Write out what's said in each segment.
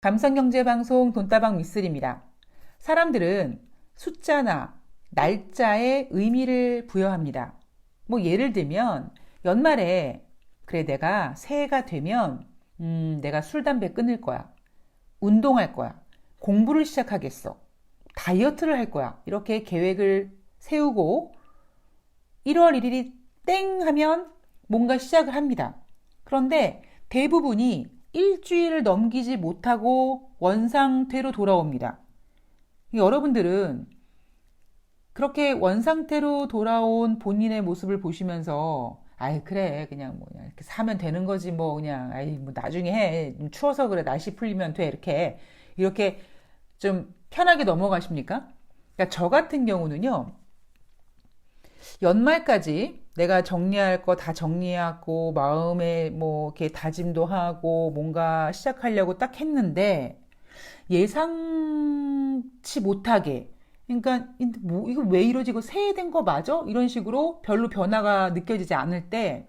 감성경제방송 돈다방 미쓰리입니다. 사람들은 숫자나 날짜에 의미를 부여합니다. 뭐 예를 들면 연말에 그래 내가 새해가 되면 내가 술, 담배 끊을 거야. 운동할 거야. 공부를 시작하겠어. 다이어트를 할 거야. 이렇게 계획을 세우고 1월 1일이 땡 하면 뭔가 시작을 합니다. 그런데 대부분이 일주일을 넘기지 못하고 원상태로 돌아옵니다. 여러분들은 그렇게 원상태로 돌아온 본인의 모습을 보시면서 아이 그래 그냥 뭐 그냥 이렇게 사면 되는 거지 뭐 그냥 아이 뭐 나중에 해 추워서 그래 날씨 풀리면 돼 이렇게 좀 편하게 넘어가십니까? 그러니까 저 같은 경우는요 연말까지 내가 정리할 거 다 정리하고 마음에 뭐 이렇게 다짐도 하고 뭔가 시작하려고 딱 했는데 예상치 못하게 그러니까 뭐 이거 왜 이러지 이거 새해 된 거 맞아? 이런 식으로 별로 변화가 느껴지지 않을 때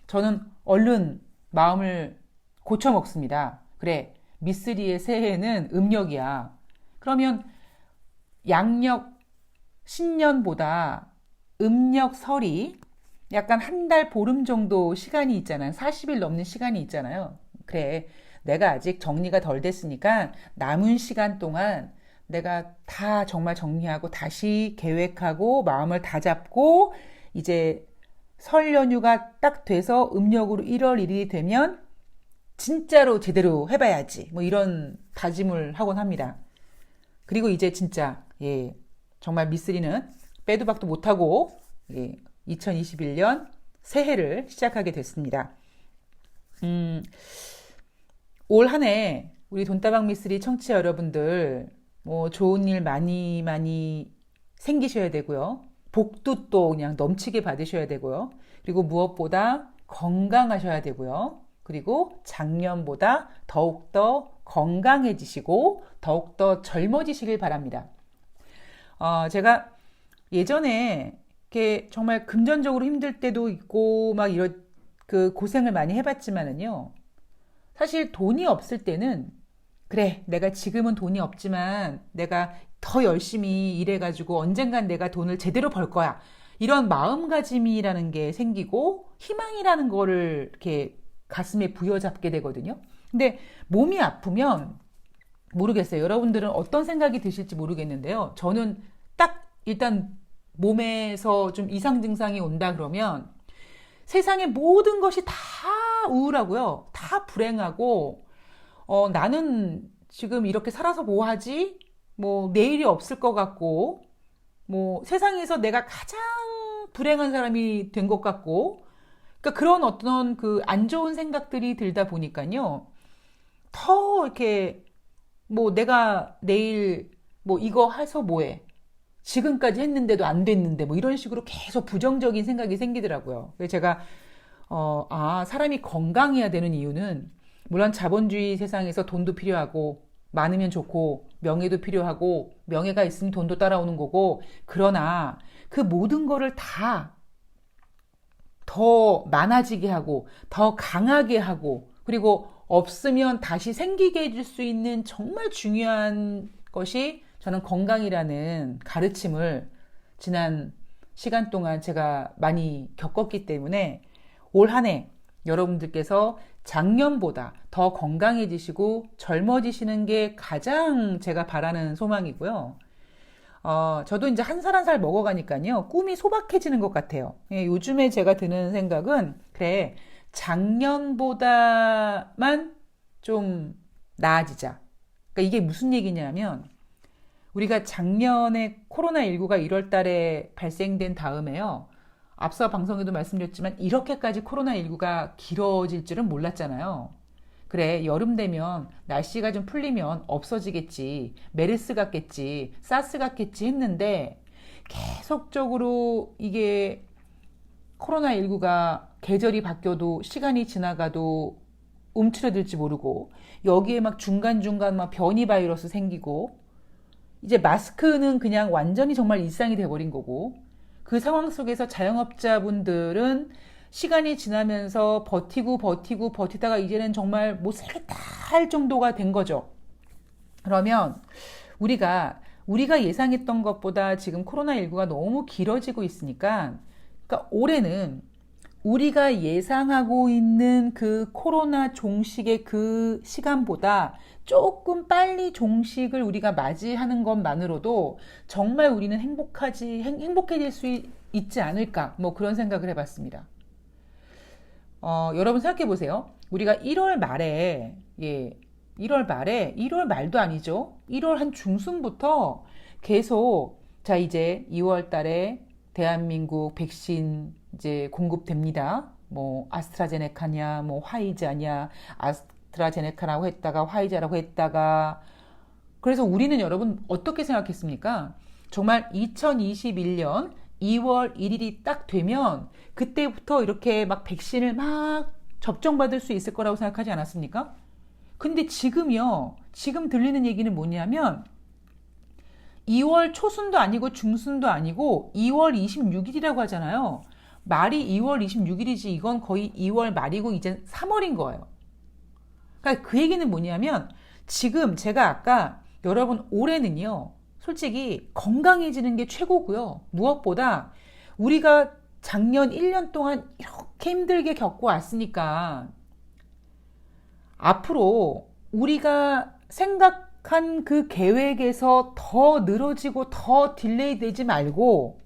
저는 얼른 마음을 고쳐 먹습니다. 그래 미쓰리의 새해는 음력이야. 그러면 양력 신년보다 음력 설이 약간 한 달 보름 정도 시간이 있잖아요. 40일 넘는 시간이 있잖아요. 그래, 내가 아직 정리가 덜 됐으니까 남은 시간 동안 내가 다 정말 정리하고 다시 계획하고 마음을 다잡고 이제 설 연휴가 딱 돼서 음력으로 1월 1일이 되면 진짜로 제대로 해봐야지. 뭐 이런 다짐을 하곤 합니다. 그리고 이제 진짜 예 정말 미쓰리는 빼도 박도 못하고 예, 2021년 새해를 시작하게 됐습니다. 올 한 해 우리 돈다방 미쓰리 청취자 여러분들 뭐 좋은 일 많이 많이 생기셔야 되고요. 복도 또 그냥 넘치게 받으셔야 되고요. 그리고 무엇보다 건강하셔야 되고요. 그리고 작년보다 더욱더 건강해지시고 더욱더 젊어지시길 바랍니다. 제가 예전에 이렇게 정말 금전적으로 힘들 때도 있고 막 이런 그 고생을 많이 해봤지만은요. 사실 돈이 없을 때는 그래 내가 지금은 돈이 없지만 내가 더 열심히 일해가지고 언젠간 내가 돈을 제대로 벌 거야. 이런 마음가짐이라는 게 생기고 희망이라는 거를 이렇게 가슴에 부여잡게 되거든요. 근데 몸이 아프면 모르겠어요. 여러분들은 어떤 생각이 드실지 모르겠는데요. 저는 딱 일단 몸에서 좀 이상 증상이 온다 그러면 세상의 모든 것이 다 우울하고요. 다 불행하고 나는 지금 이렇게 살아서 뭐 하지? 뭐 내일이 없을 것 같고 뭐 세상에서 내가 가장 불행한 사람이 된 것 같고 그러니까 그런 어떤 그 안 좋은 생각들이 들다 보니까요. 더 이렇게 뭐 내가 내일 뭐 이거 해서 뭐해? 지금까지 했는데도 안 됐는데 뭐 이런 식으로 계속 부정적인 생각이 생기더라고요. 그래서 제가 사람이 건강해야 되는 이유는 물론 자본주의 세상에서 돈도 필요하고 많으면 좋고 명예도 필요하고 명예가 있으면 돈도 따라오는 거고 그러나 그 모든 거를 다 더 많아지게 하고 더 강하게 하고 그리고 없으면 다시 생기게 해줄 수 있는 정말 중요한 것이 저는 건강이라는 가르침을 지난 시간 동안 제가 많이 겪었기 때문에 올 한 해 여러분들께서 작년보다 더 건강해지시고 젊어지시는 게 가장 제가 바라는 소망이고요. 저도 이제 한 살 한 살 먹어가니까요. 꿈이 소박해지는 것 같아요. 예, 요즘에 제가 드는 생각은, 그래, 작년보다만 좀 나아지자. 그러니까 이게 무슨 얘기냐면, 우리가 작년에 코로나19가 1월 달에 발생된 다음에요. 앞서 방송에도 말씀드렸지만, 이렇게까지 코로나19가 길어질 줄은 몰랐잖아요. 그래, 여름 되면 날씨가 좀 풀리면 없어지겠지, 메르스 같겠지, 사스 같겠지 했는데 계속적으로 이게 코로나19가 계절이 바뀌어도 시간이 지나가도 움츠러들지 모르고 여기에 막 중간중간 막 변이 바이러스 생기고 이제 마스크는 그냥 완전히 정말 일상이 돼버린 거고 그 상황 속에서 자영업자분들은 시간이 지나면서 버티고 버티고 버티다가 이제는 정말 못 살겠다 할 정도가 된 거죠. 그러면 우리가 예상했던 것보다 지금 코로나19가 너무 길어지고 있으니까, 그러니까 올해는 우리가 예상하고 있는 그 코로나 종식의 그 시간보다 조금 빨리 종식을 우리가 맞이하는 것만으로도 정말 우리는 행복해질 수 있지 않을까, 뭐 그런 생각을 해봤습니다. 여러분 생각해 보세요. 우리가 1월 말에, 1월 말도 아니죠. 1월 한 중순부터 계속, 자, 이제 2월 달에 대한민국 백신 이제 공급됩니다. 뭐, 아스트라제네카냐, 뭐, 화이자냐, 아스트라제네카라고 했다가, 화이자라고 했다가. 그래서 우리는 여러분 어떻게 생각했습니까? 정말 2021년 2월 1일이 딱 되면 그때부터 이렇게 막 백신을 막 접종받을 수 있을 거라고 생각하지 않았습니까? 근데 지금요, 지금 들리는 얘기는 뭐냐면 2월 초순도 아니고 중순도 아니고 2월 26일이라고 하잖아요. 말이 2월 26일이지 이건 거의 2월 말이고 이제 3월인 거예요. 그러니까 그 얘기는 뭐냐면 지금 제가 아까 여러분 올해는요, 솔직히 건강해지는 게 최고고요. 무엇보다 우리가 작년 1년 동안 이렇게 힘들게 겪고 왔으니까 앞으로 우리가 생각한 그 계획에서 더 늘어지고 더 딜레이 되지 말고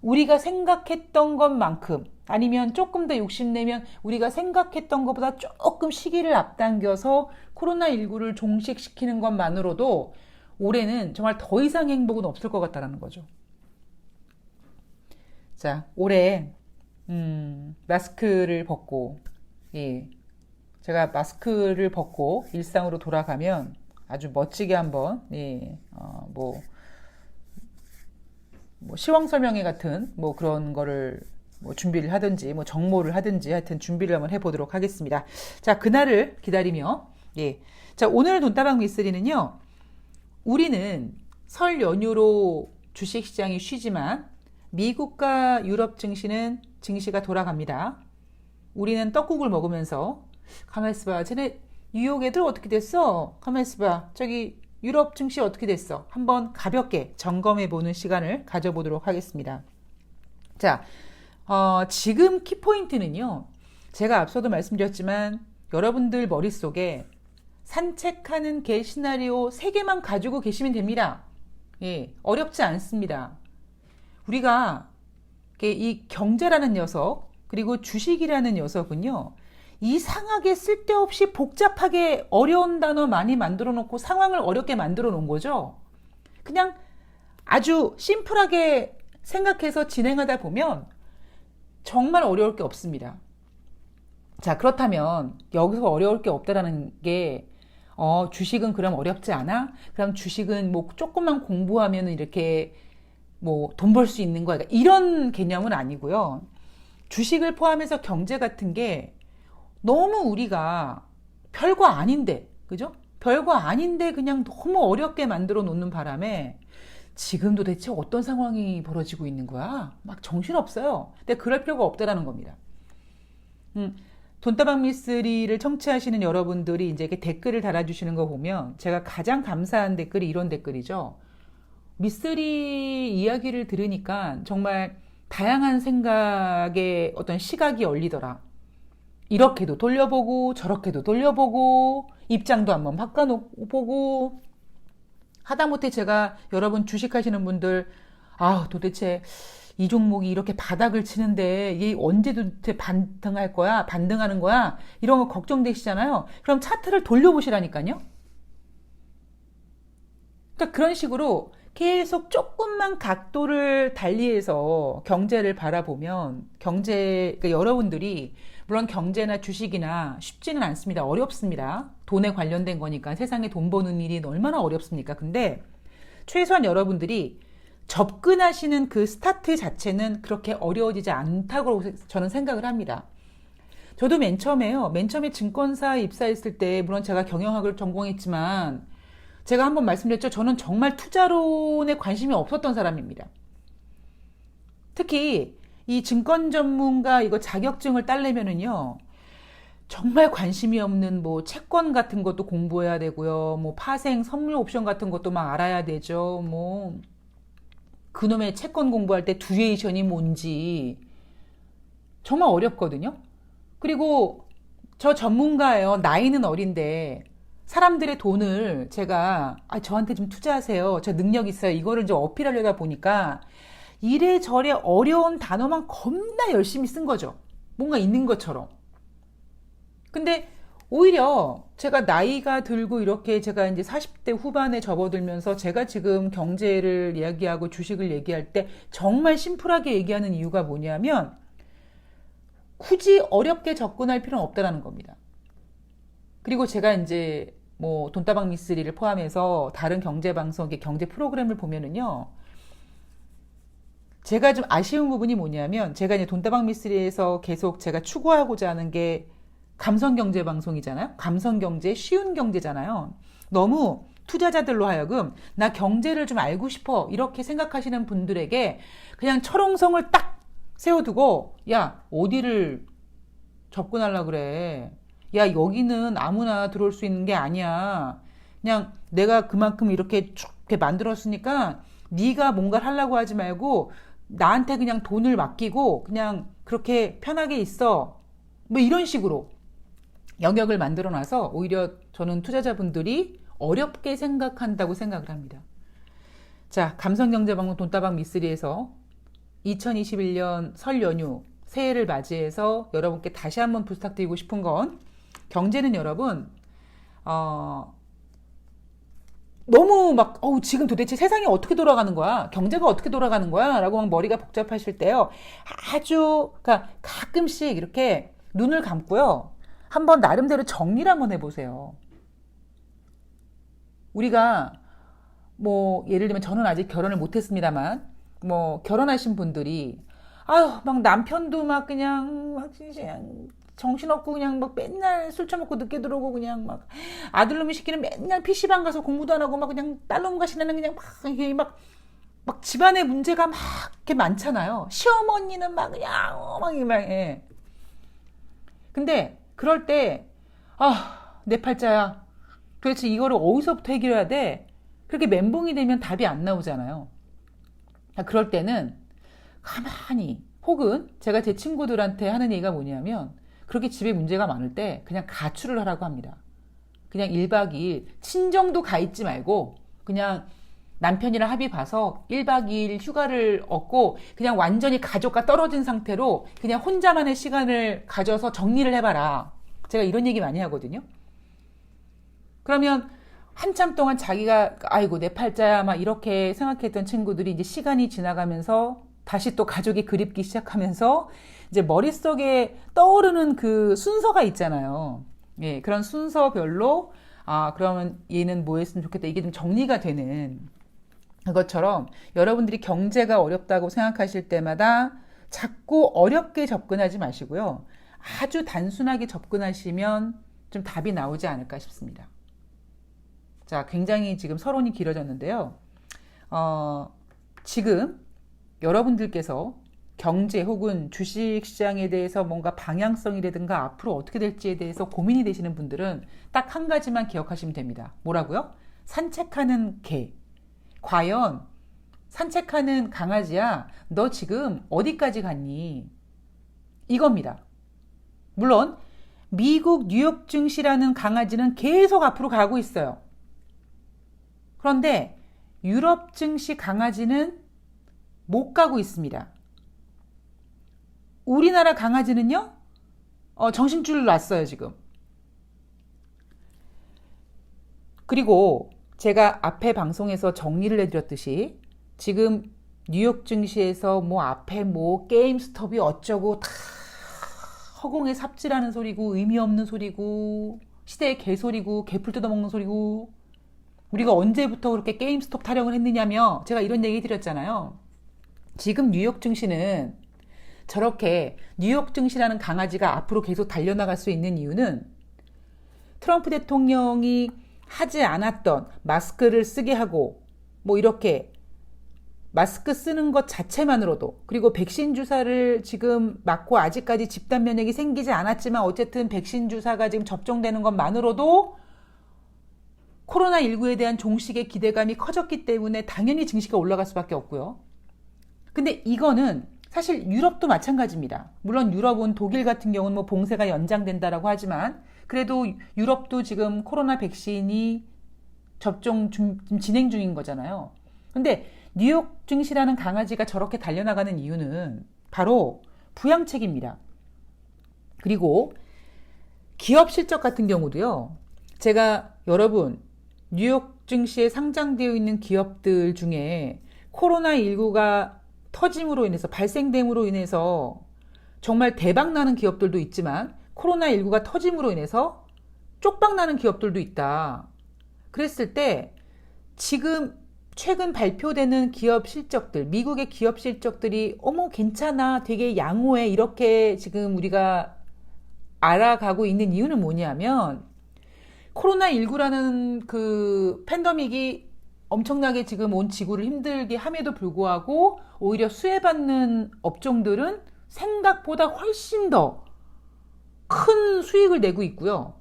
우리가 생각했던 것만큼 아니면 조금 더 욕심내면 우리가 생각했던 것보다 조금 시기를 앞당겨서 코로나19를 종식시키는 것만으로도 올해는 정말 더 이상 행복은 없을 것 같다는 거죠. 자, 올해 마스크를 벗고, 예, 제가 마스크를 벗고 일상으로 돌아가면 아주 멋지게 한번, 예, 시황 설명회 같은 뭐 그런 거를 뭐 준비를 하든지 뭐 정모를 하든지 하여튼 준비를 한번 해보도록 하겠습니다. 자, 그날을 기다리며, 예, 자, 오늘 돈다방 미쓰리는요, 우리는 설 연휴로 주식시장이 쉬지만 미국과 유럽 증시가 돌아갑니다. 우리는 떡국을 먹으면서 가만 있어봐. 쟤네 뉴욕 애들 어떻게 됐어? 가만 있어봐. 저기 유럽 증시 어떻게 됐어? 한번 가볍게 점검해보는 시간을 가져보도록 하겠습니다. 자, 지금 키포인트는요. 제가 앞서도 말씀드렸지만 여러분들 머릿속에 산책하는 개 시나리오 3개만 가지고 계시면 됩니다. 예, 어렵지 않습니다. 우리가 이 경제라는 녀석 그리고 주식이라는 녀석은요. 이상하게 쓸데없이 복잡하게 어려운 단어 많이 만들어 놓고 상황을 어렵게 만들어 놓은 거죠. 그냥 아주 심플하게 생각해서 진행하다 보면 정말 어려울 게 없습니다. 자, 그렇다면 여기서 어려울 게 없다라는 게 주식은 그럼 어렵지 않아? 그럼 주식은 뭐 조금만 공부하면 이렇게 뭐 돈 벌 수 있는 거야. 이런 개념은 아니고요. 주식을 포함해서 경제 같은 게 너무 우리가 별거 아닌데, 그죠? 별거 아닌데 그냥 너무 어렵게 만들어 놓는 바람에 지금 도대체 어떤 상황이 벌어지고 있는 거야? 막 정신없어요. 근데 그럴 필요가 없다라는 겁니다. 돈다방 미쓰리를 청취하시는 여러분들이 이제 이렇게 댓글을 달아주시는 거 보면 제가 가장 감사한 댓글이 이런 댓글이죠. 미쓰리 이야기를 들으니까 정말 다양한 생각의 어떤 시각이 열리더라. 이렇게도 돌려보고 저렇게도 돌려보고 입장도 한번 바꿔보고 하다못해 제가 여러분 주식하시는 분들 도대체 이 종목이 이렇게 바닥을 치는데 얘 언제 도대체 반등하는 거야? 이런 거 걱정되시잖아요. 그럼 차트를 돌려보시라니까요. 그러니까 그런 식으로 계속 조금만 각도를 달리해서 경제를 바라보면 그러니까 여러분들이 물론 경제나 주식이나 쉽지는 않습니다. 어렵습니다. 돈에 관련된 거니까 세상에 돈 버는 일이 얼마나 어렵습니까? 근데 최소한 여러분들이 접근하시는 그 스타트 자체는 그렇게 어려워지지 않다고 저는 생각을 합니다. 저도 맨 처음에 증권사에 입사했을 때 물론 제가 경영학을 전공했지만 제가 한번 말씀드렸죠. 저는 정말 투자론에 관심이 없었던 사람입니다. 특히 이 증권 전문가 이거 자격증을 따려면은요. 정말 관심이 없는 뭐 채권 같은 것도 공부해야 되고요. 뭐 파생, 선물 옵션 같은 것도 막 알아야 되죠. 뭐 그놈의 채권 공부할 때 듀레이션이 뭔지 정말 어렵거든요. 그리고 저 전문가예요. 나이는 어린데 사람들의 돈을 제가 저한테 좀 투자하세요. 저 능력 있어요. 이거를 좀 어필하려다 보니까 이래저래 어려운 단어만 겁나 열심히 쓴 거죠. 뭔가 있는 것처럼. 근데 오히려 제가 나이가 들고 이렇게 제가 이제 40대 후반에 접어들면서 제가 지금 경제를 이야기하고 주식을 얘기할 때 정말 심플하게 얘기하는 이유가 뭐냐면 굳이 어렵게 접근할 필요는 없다라는 겁니다. 그리고 제가 이제 뭐 돈다방 미쓰리를 포함해서 다른 경제 방송, 경제 프로그램을 보면은요. 제가 좀 아쉬운 부분이 뭐냐면 제가 이제 돈다방 미쓰리에서 계속 제가 추구하고자 하는 게 감성 경제 방송이잖아요. 감성 경제, 쉬운 경제잖아요. 너무 투자자들로 하여금 나 경제를 좀 알고 싶어 이렇게 생각하시는 분들에게 그냥 철옹성을 딱 세워두고 야 어디를 접근하려 그래. 야 여기는 아무나 들어올 수 있는 게 아니야. 그냥 내가 그만큼 이렇게 쭉 이렇게 만들었으니까 네가 뭔가를 하려고 하지 말고 나한테 그냥 돈을 맡기고 그냥 그렇게 편하게 있어. 뭐 이런 식으로 영역을 만들어놔서 오히려 저는 투자자분들이 어렵게 생각한다고 생각을 합니다. 자, 감성경제방송 돈다방 미쓰리에서 2021년 설 연휴 새해를 맞이해서 여러분께 다시 한번 부탁드리고 싶은 건 경제는 여러분 너무 막 지금 도대체 세상이 어떻게 돌아가는 거야? 경제가 어떻게 돌아가는 거야? 라고 막 머리가 복잡하실 때요. 아주 그러니까 가끔씩 이렇게 눈을 감고요. 한번 나름대로 정리를 한번 해보세요. 우리가 뭐 예를 들면 저는 아직 결혼을 못했습니다만 뭐 결혼하신 분들이 막 남편도 막 그냥 정신없고 그냥 막 맨날 술 처먹고 늦게 들어오고 그냥 막 아들놈이 시키는 맨날 PC방 가서 공부도 안 하고 막 그냥 딸놈과 시내는 그냥 막 이게 막 집안에 문제가 막 이렇게 많잖아요. 시어머니는 막 그냥 막 근데 그럴 때 내 팔자야. 도대체 이거를 어디서부터 해결해야 돼? 그렇게 멘붕이 되면 답이 안 나오잖아요. 그럴 때는 가만히 혹은 제가 제 친구들한테 하는 얘기가 뭐냐면 그렇게 집에 문제가 많을 때 그냥 가출을 하라고 합니다. 그냥 1박 2일 친정도 가 있지 말고 그냥 남편이랑 합의 봐서 1박 2일 휴가를 얻고 그냥 완전히 가족과 떨어진 상태로 그냥 혼자만의 시간을 가져서 정리를 해봐라. 제가 이런 얘기 많이 하거든요. 그러면 한참 동안 자기가 아이고 내 팔자야 막 이렇게 생각했던 친구들이 이제 시간이 지나가면서 다시 또 가족이 그립기 시작하면서 이제 머릿속에 떠오르는 그 순서가 있잖아요. 예, 그런 순서별로 그러면 얘는 뭐 했으면 좋겠다. 이게 좀 정리가 되는 그것처럼 여러분들이 경제가 어렵다고 생각하실 때마다 자꾸 어렵게 접근하지 마시고요. 아주 단순하게 접근하시면 좀 답이 나오지 않을까 싶습니다. 자, 굉장히 지금 서론이 길어졌는데요. 지금 여러분들께서 경제 혹은 주식시장에 대해서 뭔가 방향성이라든가 앞으로 어떻게 될지에 대해서 고민이 되시는 분들은 딱 한 가지만 기억하시면 됩니다. 뭐라고요? 산책하는 개. 과연 산책하는 강아지야, 너 지금 어디까지 갔니? 이겁니다. 물론 미국 뉴욕 증시라는 강아지는 계속 앞으로 가고 있어요. 그런데 유럽 증시 강아지는 못 가고 있습니다. 우리나라 강아지는요, 정신줄 놨어요, 지금. 그리고 제가 앞에 방송에서 정리를 해드렸듯이 지금 뉴욕 증시에서 뭐 앞에 뭐 게임스톱이 어쩌고 다 허공에 삽질하는 소리고 의미 없는 소리고 시대의 개소리고 개풀 뜯어먹는 소리고 우리가 언제부터 그렇게 게임스톱 타령을 했느냐며 제가 이런 얘기 드렸잖아요. 지금 뉴욕 증시는 저렇게 뉴욕 증시라는 강아지가 앞으로 계속 달려나갈 수 있는 이유는 트럼프 대통령이 하지 않았던 마스크를 쓰게 하고 뭐 이렇게 마스크 쓰는 것 자체만으로도, 그리고 백신 주사를 지금 맞고 아직까지 집단 면역이 생기지 않았지만 어쨌든 백신 주사가 지금 접종되는 것만으로도 코로나19에 대한 종식의 기대감이 커졌기 때문에 당연히 증시가 올라갈 수밖에 없고요. 근데 이거는 사실 유럽도 마찬가지입니다. 물론 유럽은 독일 같은 경우는 뭐 봉쇄가 연장된다라고 하지만 그래도 유럽도 지금 코로나 백신이 접종 진행 중인 거잖아요. 근데 뉴욕 증시라는 강아지가 저렇게 달려나가는 이유는 바로 부양책입니다. 그리고 기업 실적 같은 경우도요. 제가 여러분 뉴욕 증시에 상장되어 있는 기업들 중에 코로나19가 터짐으로 인해서 발생됨으로 인해서 정말 대박 나는 기업들도 있지만 코로나19가 터짐으로 인해서 쪽박 나는 기업들도 있다. 그랬을 때 지금 최근 발표되는 기업 실적들, 미국의 기업 실적들이 어머 괜찮아, 되게 양호해 이렇게 지금 우리가 알아가고 있는 이유는 뭐냐면 코로나19라는 그 팬데믹이 엄청나게 지금 온 지구를 힘들게 함에도 불구하고 오히려 수혜받는 업종들은 생각보다 훨씬 더 큰 수익을 내고 있고요.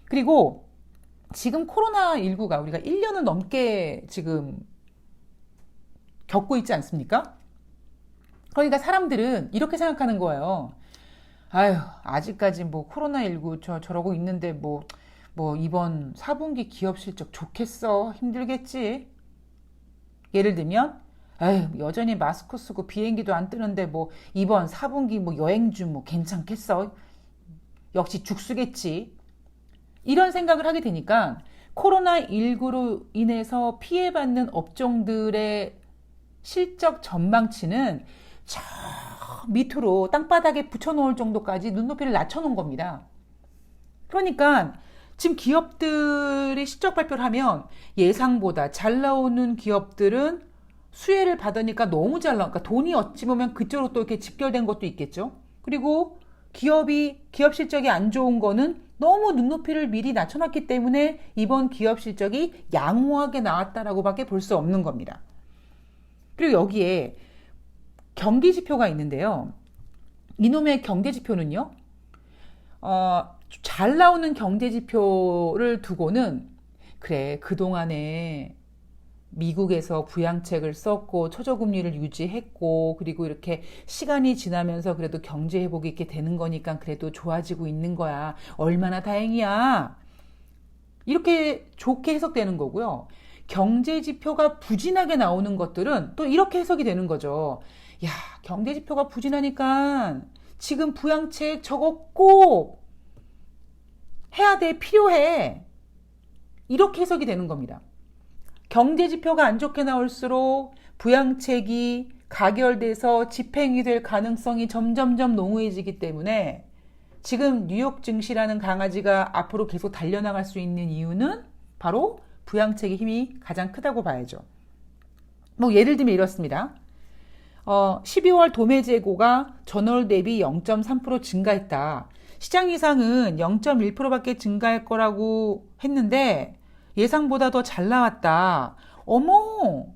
그리고 지금 코로나19가 우리가 1년을 넘게 지금 겪고 있지 않습니까? 그러니까 사람들은 이렇게 생각하는 거예요. 아유, 아직까지 뭐 코로나19 저러고 있는데 뭐 이번 4분기 기업 실적 좋겠어? 힘들겠지? 예를 들면, 아유, 여전히 마스크 쓰고 비행기도 안 뜨는데 뭐 이번 4분기 뭐 여행주 뭐 괜찮겠어? 역시 죽수겠지? 이런 생각을 하게 되니까 코로나19로 인해서 피해받는 업종들의 실적 전망치는 저 밑으로 땅바닥에 붙여놓을 정도까지 눈높이를 낮춰놓은 겁니다. 그러니까 지금 기업들이 실적 발표를 하면 예상보다 잘 나오는 기업들은 수혜를 받으니까 너무 잘 나오니까 돈이 어찌 보면 그쪽으로 또 이렇게 직결된 것도 있겠죠. 그리고 기업 실적이 안 좋은 거는 너무 눈높이를 미리 낮춰놨기 때문에 이번 기업 실적이 양호하게 나왔다라고 밖에 볼 수 없는 겁니다. 그리고 여기에 경기 지표가 있는데요. 이놈의 경제 지표는요. 잘 나오는 경제 지표를 두고는 그래 그동안에 미국에서 부양책을 썼고 초저금리를 유지했고 그리고 이렇게 시간이 지나면서 그래도 경제 회복이 이렇게 되는 거니까 그래도 좋아지고 있는 거야. 얼마나 다행이야. 이렇게 좋게 해석되는 거고요. 경제 지표가 부진하게 나오는 것들은 또 이렇게 해석이 되는 거죠. 야, 경제 지표가 부진하니까 지금 부양책 저거 꼭 해야 돼, 필요해. 이렇게 해석이 되는 겁니다. 경제 지표가 안 좋게 나올수록 부양책이 가결돼서 집행이 될 가능성이 점점점 농후해지기 때문에 지금 뉴욕 증시라는 강아지가 앞으로 계속 달려나갈 수 있는 이유는 바로 부양책의 힘이 가장 크다고 봐야죠. 뭐 예를 들면 이렇습니다. 12월 도매 재고가 전월 대비 0.3% 증가했다. 시장 예상은 0.1%밖에 증가할 거라고 했는데 예상보다 더 잘 나왔다. 어머,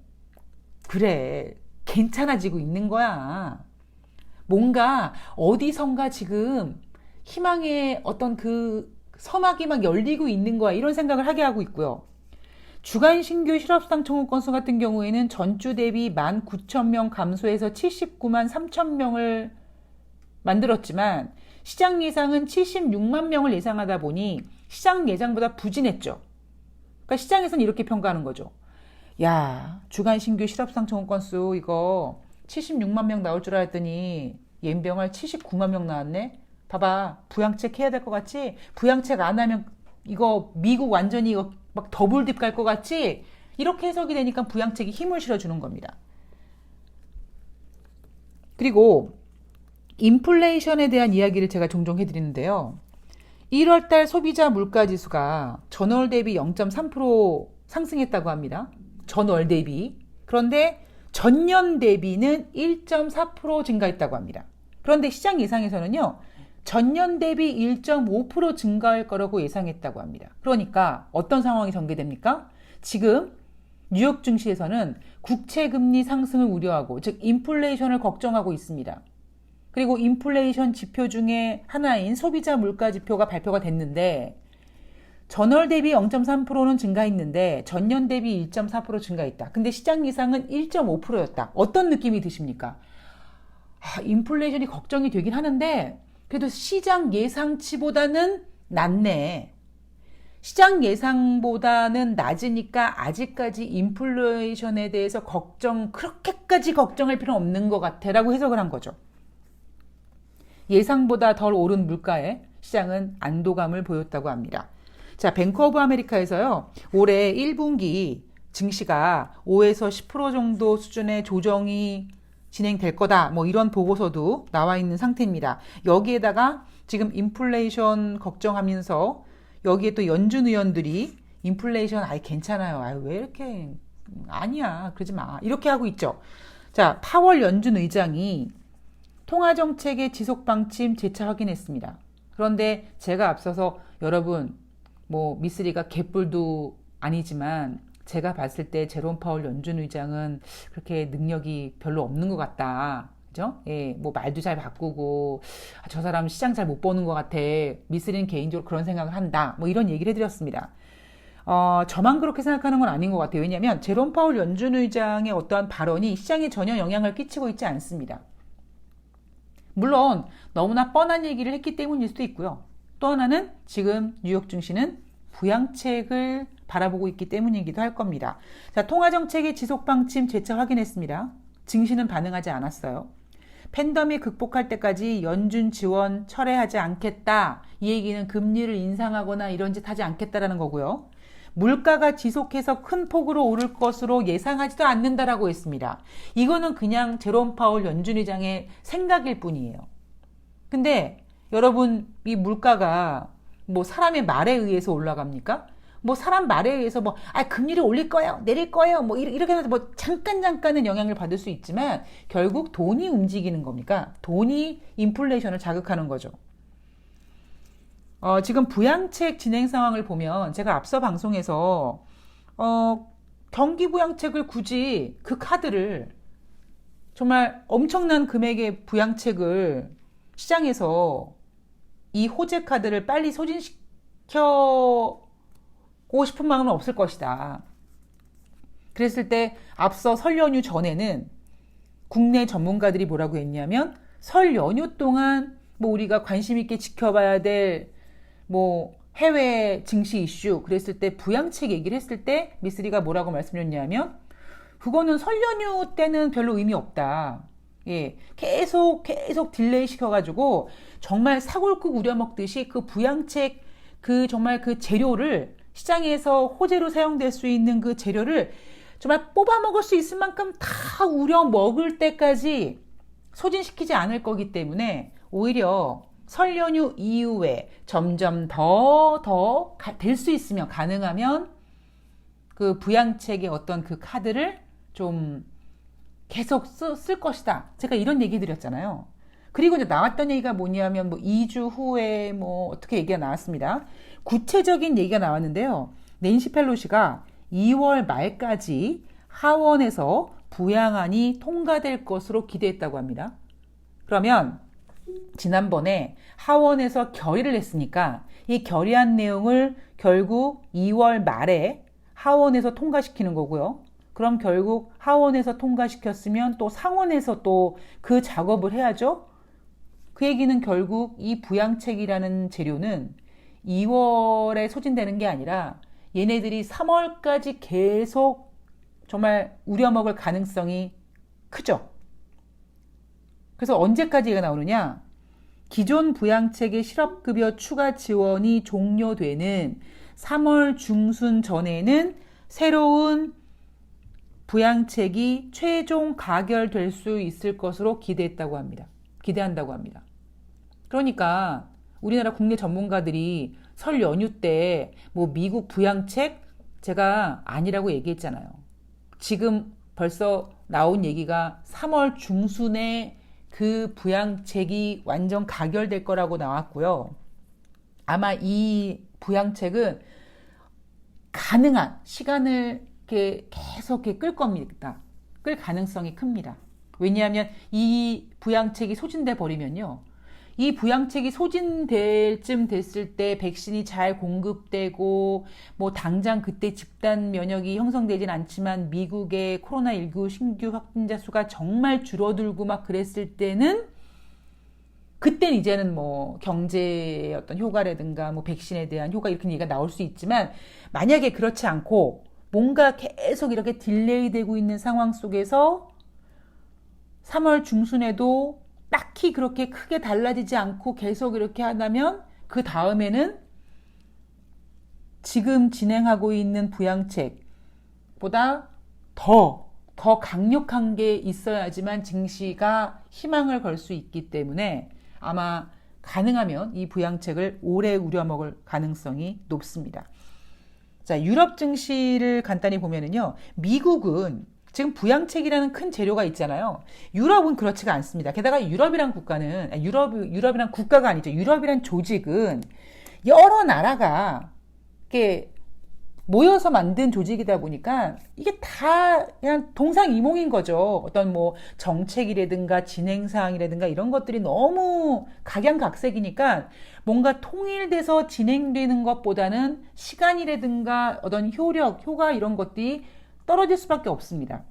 그래, 괜찮아지고 있는 거야. 뭔가 어디선가 지금 희망의 어떤 그 서막이 막 열리고 있는 거야. 이런 생각을 하게 하고 있고요. 주간 신규 실업수당 청구 건수 같은 경우에는 전주 대비 19,000명 감소해서 79만 3천 명을 만들었지만 시장 예상은 76만 명을 예상하다 보니 시장 예상보다 부진했죠. 그러니까 시장에서는 이렇게 평가하는 거죠. 야, 주간 신규 실업수당 청구 건수 이거 76만 명 나올 줄 알았더니 연병할 79만 명 나왔네. 봐봐, 부양책 해야 될 것 같지? 부양책 안 하면 이거 미국 완전히 이거 막 더블 딥 갈 것 같지? 이렇게 해석이 되니까 부양책이 힘을 실어주는 겁니다. 그리고 인플레이션에 대한 이야기를 제가 종종 해드리는데요. 1월달 소비자 물가지수가 전월 대비 0.3% 상승했다고 합니다. 전월 대비. 그런데 전년 대비는 1.4% 증가했다고 합니다. 그런데 시장 예상에서는요. 전년 대비 1.5% 증가할 거라고 예상했다고 합니다. 그러니까 어떤 상황이 전개됩니까? 지금 뉴욕 증시에서는 국채 금리 상승을 우려하고, 즉 인플레이션을 걱정하고 있습니다. 그리고 인플레이션 지표 중에 하나인 소비자 물가 지표가 발표가 됐는데 전월 대비 0.3%는 증가했는데 전년 대비 1.4% 증가했다. 근데 시장 예상은 1.5%였다. 어떤 느낌이 드십니까? 인플레이션이 걱정이 되긴 하는데 그래도 시장 예상치보다는 낫네. 시장 예상보다는 낮으니까 아직까지 인플레이션에 대해서 그렇게까지 걱정할 필요는 없는 것 같아 라고 해석을 한 거죠. 예상보다 덜 오른 물가에 시장은 안도감을 보였다고 합니다. 자, 뱅크 오브 아메리카에서요, 올해 1분기 증시가 5에서 10% 정도 수준의 조정이 진행될 거다. 뭐 이런 보고서도 나와 있는 상태입니다. 여기에다가 지금 인플레이션 걱정하면서 여기에 또 연준 의원들이 인플레이션 괜찮아요. 왜 이렇게 아니야. 그러지 마. 이렇게 하고 있죠. 자, 파월 연준 의장이 통화정책의 지속 방침 재차 확인했습니다. 그런데 제가 앞서서 여러분 미쓰리가 개뿔도 아니지만 제가 봤을 때 제롬 파월 연준 의장은 그렇게 능력이 별로 없는 것 같다. 그죠? 예, 말도 잘 바꾸고 저 사람 시장 잘 못 보는 것 같아. 미쓰리는 개인적으로 그런 생각을 한다. 이런 얘기를 해드렸습니다. 저만 그렇게 생각하는 건 아닌 것 같아요. 왜냐하면 제롬 파월 연준 의장의 어떠한 발언이 시장에 전혀 영향을 끼치고 있지 않습니다. 물론 너무나 뻔한 얘기를 했기 때문일 수도 있고요. 또 하나는 지금 뉴욕 증시는 부양책을 바라보고 있기 때문이기도 할 겁니다. 자, 통화정책의 지속방침 재차 확인했습니다. 증시는 반응하지 않았어요. 팬데믹 극복할 때까지 연준 지원 철회하지 않겠다. 이 얘기는 금리를 인상하거나 이런 짓 하지 않겠다라는 거고요. 물가가 지속해서 큰 폭으로 오를 것으로 예상하지도 않는다라고 했습니다. 이거는 그냥 제롬 파월 연준 의장의 생각일 뿐이에요. 근데 여러분, 이 물가가 사람의 말에 의해서 올라갑니까? 사람 말에 의해서 금리를 올릴 거예요, 내릴 거예요, 이렇게 해서 잠깐은 영향을 받을 수 있지만 결국 돈이 움직이는 겁니까? 돈이 인플레이션을 자극하는 거죠. 지금 부양책 진행 상황을 보면 제가 앞서 방송에서 경기 부양책을 굳이 그 카드를 정말 엄청난 금액의 부양책을 시장에서 이 호재 카드를 빨리 소진시켜고 싶은 마음은 없을 것이다. 그랬을 때 앞서 설 연휴 전에는 국내 전문가들이 뭐라고 했냐면 설 연휴 동안 우리가 관심 있게 지켜봐야 될 해외 증시 이슈 그랬을 때 부양책 얘기를 했을 때 미쓰리가 뭐라고 말씀드렸냐면 그거는 설 연휴 때는 별로 의미 없다. 예, 계속 딜레이 시켜가지고 정말 사골국 우려먹듯이 그 부양책 정말 그 재료를 시장에서 호재로 사용될 수 있는 그 재료를 정말 뽑아 먹을 수 있을 만큼 다 우려 먹을 때까지 소진시키지 않을 거기 때문에 오히려 설 연휴 이후에 점점 더 될 수 있으면 가능하면 그 부양책의 어떤 그 카드를 좀 계속 쓸 것이다. 제가 이런 얘기 드렸잖아요. 그리고 이제 나왔던 얘기가 뭐냐면 2주 후에 어떻게 얘기가 나왔습니다. 구체적인 얘기가 나왔는데요. 낸시 펠로시가 2월 말까지 하원에서 부양안이 통과될 것으로 기대했다고 합니다. 그러면 지난번에 하원에서 결의를 했으니까 이 결의안 내용을 결국 2월 말에 하원에서 통과시키는 거고요. 그럼 결국 하원에서 통과시켰으면 또 상원에서 또 그 작업을 해야죠. 그 얘기는 결국 이 부양책이라는 재료는 2월에 소진되는 게 아니라 얘네들이 3월까지 계속 정말 우려먹을 가능성이 크죠. 그래서 언제까지 얘가 나오느냐? 기존 부양책의 실업급여 추가 지원이 종료되는 3월 중순 전에는 새로운 부양책이 최종 가결될 수 있을 것으로 기대한다고 합니다. 그러니까 우리나라 국내 전문가들이 설 연휴 때 미국 부양책 제가 아니라고 얘기했잖아요. 지금 벌써 나온 얘기가 3월 중순에 그 부양책이 완전 가결될 거라고 나왔고요. 아마 이 부양책은 가능한 시간을 이렇게 계속 이렇게 끌 겁니다. 끌 가능성이 큽니다. 왜냐하면 이 부양책이 소진돼 버리면요. 이 부양책이 소진될 쯤 됐을 때 백신이 잘 공급되고 뭐 당장 그때 집단 면역이 형성되진 않지만 미국의 코로나19 신규 확진자 수가 정말 줄어들고 막 그랬을 때는 그땐 이제는 뭐 경제의 어떤 효과라든가 뭐 백신에 대한 효과 이렇게 얘기가 나올 수 있지만 만약에 그렇지 않고 뭔가 계속 이렇게 딜레이 되고 있는 상황 속에서 3월 중순에도 딱히 그렇게 크게 달라지지 않고 계속 이렇게 하다면 그 다음에는 지금 진행하고 있는 부양책보다 더 강력한 게 있어야지만 증시가 희망을 걸 수 있기 때문에 아마 가능하면 이 부양책을 오래 우려먹을 가능성이 높습니다. 자, 유럽 증시를 간단히 보면은요, 미국은 지금 부양책이라는 큰 재료가 있잖아요. 유럽은 그렇지가 않습니다. 게다가 유럽이란 국가는, 유럽이란 국가가 아니죠. 유럽이란 조직은 여러 나라가 이렇게 모여서 만든 조직이다 보니까 이게 다 그냥 동상이몽인 거죠. 어떤 뭐 정책이라든가 진행사항이라든가 이런 것들이 너무 각양각색이니까 뭔가 통일돼서 진행되는 것보다는 시간이라든가 어떤 효력, 효과 이런 것들이 떨어질 수밖에 없습니다.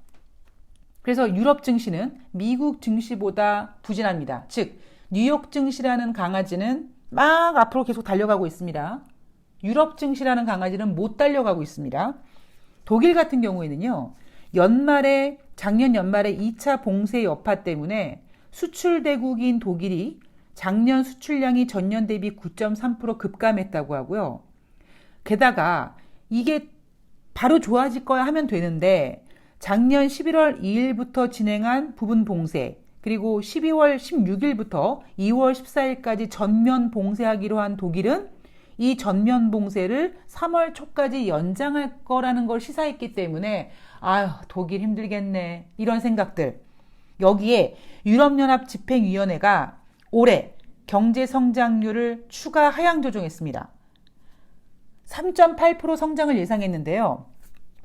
그래서 유럽 증시는 미국 증시보다 부진합니다. 즉 뉴욕 증시라는 강아지는 막 앞으로 계속 달려가고 있습니다. 유럽 증시라는 강아지는 못 달려가고 있습니다. 독일 같은 경우에는요, 작년 연말에 2차 봉쇄 여파 때문에 수출 대국인 독일이 작년 수출량이 전년 대비 9.3% 급감했다고 하고요. 게다가 이게 바로 좋아질 거야 하면 되는데 작년 11월 2일부터 진행한 부분 봉쇄, 그리고 12월 16일부터 2월 14일까지 전면 봉쇄하기로 한 독일은 이 전면 봉쇄를 3월 초까지 연장할 거라는 걸 시사했기 때문에 아유, 독일 힘들겠네, 이런 생각들. 여기에 유럽연합 집행위원회가 올해 경제 성장률을 추가 하향 조정했습니다. 3.8% 성장을 예상했는데요.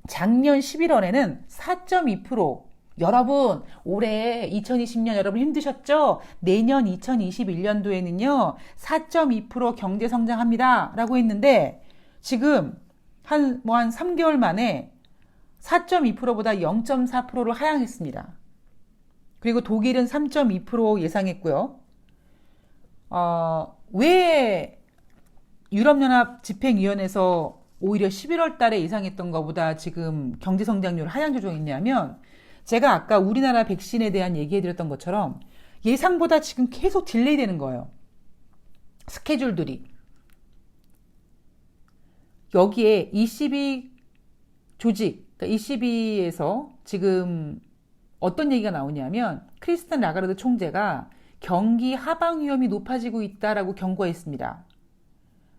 작년 11월에는 4.2%. 여러분, 올해 2020년 여러분 힘드셨죠? 내년 2021년도에는요, 4.2% 경제 성장합니다. 라고 했는데, 지금 한 3개월 만에 4.2%보다 0.4%로 하향했습니다. 그리고 독일은 3.2% 예상했고요. 왜 유럽연합 집행위원회에서 오히려 11월 달에 예상했던 것보다 지금 경제 성장률 하향 조정했냐면, 제가 아까 우리나라 백신에 대한 얘기해드렸던 것처럼 예상보다 지금 계속 딜레이 되는 거예요. 스케줄들이. 여기에 ECB 조직, 그러니까 ECB에서 지금 어떤 얘기가 나오냐면 크리스틴 라가르드 총재가 경기 하방 위험이 높아지고 있다라고 경고했습니다.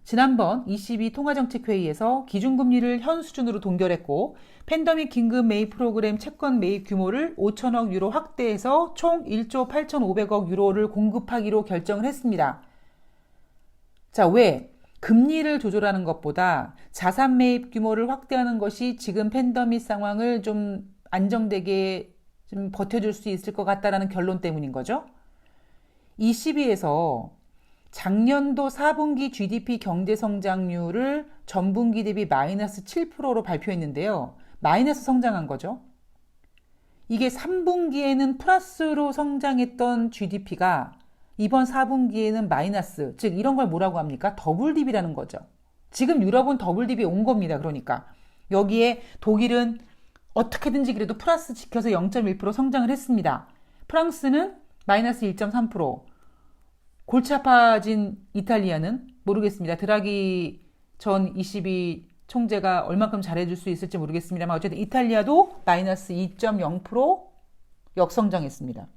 지난번 ECB 통화정책회의에서 기준금리를 현 수준으로 동결했고 팬데믹 긴급 매입 프로그램 채권 매입 규모를 5천억 유로 확대해서 총 1조 8,500억 유로를 공급하기로 결정을 했습니다. 자, 왜? 금리를 조절하는 것보다 자산 매입 규모를 확대하는 것이 지금 팬데믹 상황을 좀 안정되게 좀 버텨줄 수 있을 것 같다라는 결론 때문인 거죠. ECB에서 작년도 4분기 GDP 경제 성장률을 전분기 대비 마이너스 7%로 발표했는데요. 마이너스 성장한 거죠. 이게 3분기에는 플러스로 성장했던 GDP가 이번 4분기에는 마이너스, 즉 이런 걸 뭐라고 합니까? 더블딥이라는 거죠. 지금 유럽은 더블딥이 온 겁니다. 그러니까 여기에 독일은 어떻게든지 그래도 플러스 지켜서 0.1% 성장을 했습니다. 프랑스는 마이너스 1.3%, 골치 아파진 이탈리아는 모르겠습니다. 드라기 전 ECB 총재가 얼만큼 잘해줄 수 있을지 모르겠습니다만 어쨌든 이탈리아도 마이너스 2.0% 역성장했습니다.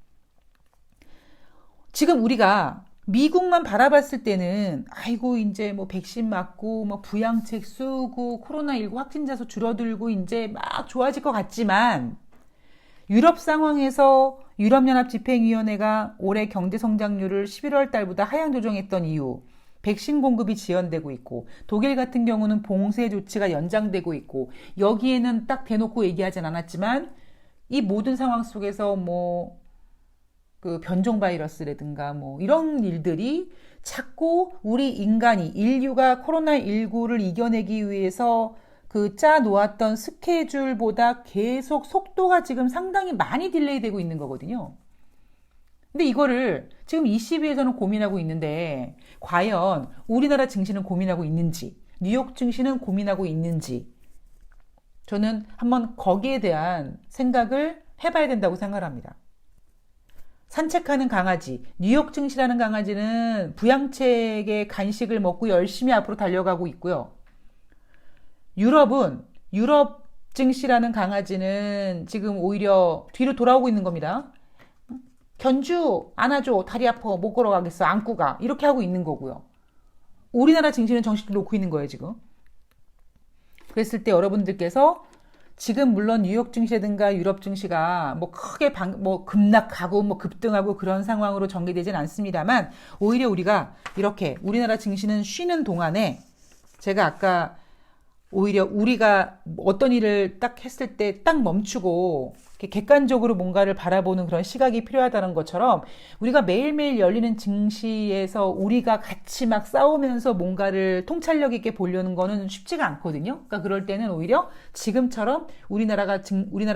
지금 우리가 미국만 바라봤을 때는 아이고 이제 뭐 백신 맞고 뭐 부양책 쓰고 코로나19 확진자 수 줄어들고 이제 막 좋아질 것 같지만 유럽 상황에서 유럽연합 집행위원회가 올해 경제 성장률을 11월 달보다 하향 조정했던 이유, 백신 공급이 지연되고 있고 독일 같은 경우는 봉쇄 조치가 연장되고 있고 여기에는 딱 대놓고 얘기하진 않았지만 이 모든 상황 속에서 뭐 그 변종 바이러스라든가 뭐 이런 일들이 자꾸 우리 인류가 코로나19를 이겨내기 위해서 그 짜놓았던 스케줄보다 계속 속도가 지금 상당히 많이 딜레이 되고 있는 거거든요. 근데 이거를 지금 이 시비에서는 고민하고 있는데 과연 우리나라 증시는 고민하고 있는지 뉴욕 증시는 고민하고 있는지 저는 한번 거기에 대한 생각을 해봐야 된다고 생각합니다. 산책하는 강아지, 뉴욕 증시라는 강아지는 부양책의 간식을 먹고 열심히 앞으로 달려가고 있고요. 유럽 증시라는 강아지는 지금 오히려 뒤로 돌아오고 있는 겁니다. 견주, 안아줘, 다리 아파, 못 걸어가겠어, 안고 가. 이렇게 하고 있는 거고요. 우리나라 증시는 정신을 놓고 있는 거예요, 지금. 그랬을 때 여러분들께서 지금 물론 뉴욕 증시라든가 유럽 증시가 뭐 크게 뭐 급락하고 뭐 급등하고 그런 상황으로 전개되진 않습니다만 오히려 우리가 이렇게 우리나라 증시는 쉬는 동안에 제가 아까 오히려 우리가 어떤 일을 딱 했을 때 딱 멈추고 객관적으로 뭔가를 바라보는 그런 시각이 필요하다는 것처럼 우리가 매일매일 열리는 증시에서 우리가 같이 막 싸우면서 뭔가를 통찰력 있게 보려는 거는 쉽지가 않거든요. 그러니까 그럴 때는 오히려 지금처럼 우리나라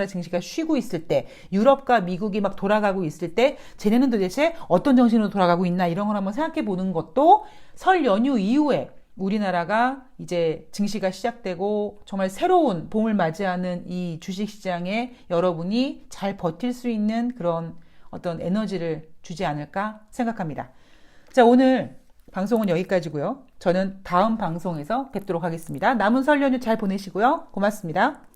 증시가 쉬고 있을 때 유럽과 미국이 막 돌아가고 있을 때 쟤네는 도대체 어떤 정신으로 돌아가고 있나 이런 걸 한번 생각해 보는 것도 설 연휴 이후에 우리나라가 이제 증시가 시작되고 정말 새로운 봄을 맞이하는 이 주식시장에 여러분이 잘 버틸 수 있는 그런 어떤 에너지를 주지 않을까 생각합니다. 자, 오늘 방송은 여기까지고요. 저는 다음 방송에서 뵙도록 하겠습니다. 남은 설 연휴 잘 보내시고요. 고맙습니다.